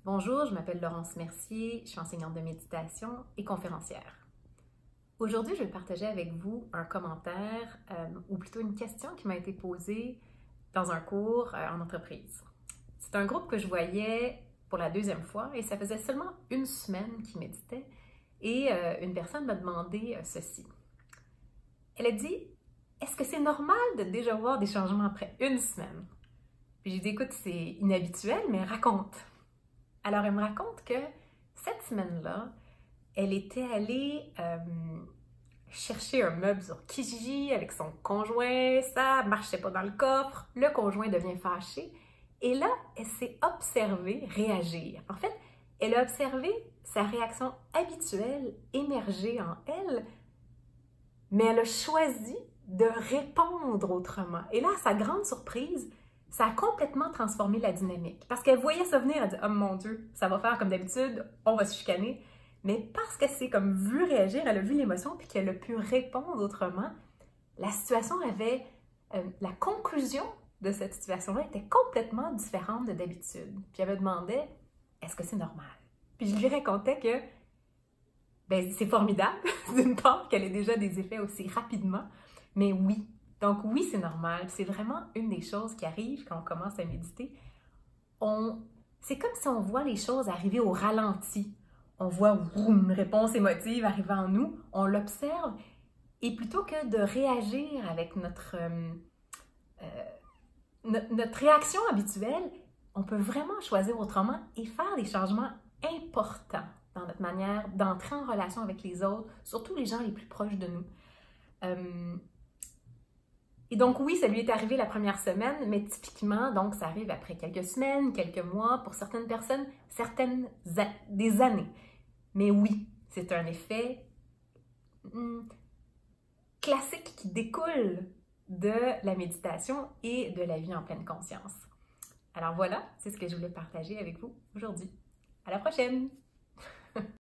Bonjour, je m'appelle Laurence Mercier, je suis enseignante de méditation et conférencière. Aujourd'hui, je vais partager avec vous un commentaire, ou plutôt une question qui m'a été posée dans un cours en entreprise. C'est un groupe que je voyais pour la deuxième fois et ça faisait seulement une semaine qu'ils méditaient et une personne m'a demandé ceci. Elle a dit « Est-ce que c'est normal de déjà voir des changements après une semaine? » Puis j'ai dit « Écoute, c'est inhabituel, mais raconte. » Alors, elle me raconte que cette semaine-là, elle était allée chercher un meuble sur Kijiji avec son conjoint, ça marchait pas dans le coffre, le conjoint devient fâché, et là, elle s'est observée réagir. En fait, elle a observé sa réaction habituelle émerger en elle, mais elle a choisi de répondre autrement. Et là, à sa grande surprise, ça a complètement transformé la dynamique. Parce qu'elle voyait ça venir, elle dit « Oh mon Dieu, ça va faire comme d'habitude, on va se chicaner. » Mais parce qu'elle s'est comme vue réagir, elle a vu l'émotion, puis qu'elle a pu répondre autrement, la situation avait... la conclusion de cette situation-là était complètement différente de d'habitude. Puis elle me demandait « Est-ce que c'est normal? » Puis je lui racontais que c'est formidable, d'une part, qu'elle ait déjà des effets aussi rapidement, mais oui. Donc oui, c'est normal. C'est vraiment une des choses qui arrive quand on commence à méditer. C'est comme si on voit les choses arriver au ralenti. On voit une réponse émotive arriver en nous, on l'observe, et plutôt que de réagir avec notre réaction habituelle, on peut vraiment choisir autrement et faire des changements importants dans notre manière d'entrer en relation avec les autres, surtout les gens les plus proches de nous. Et donc oui, ça lui est arrivé la première semaine, mais typiquement, donc ça arrive après quelques semaines, quelques mois, pour certaines personnes, des années. Mais oui, c'est un effet classique qui découle de la méditation et de la vie en pleine conscience. Alors voilà, c'est ce que je voulais partager avec vous aujourd'hui. À la prochaine!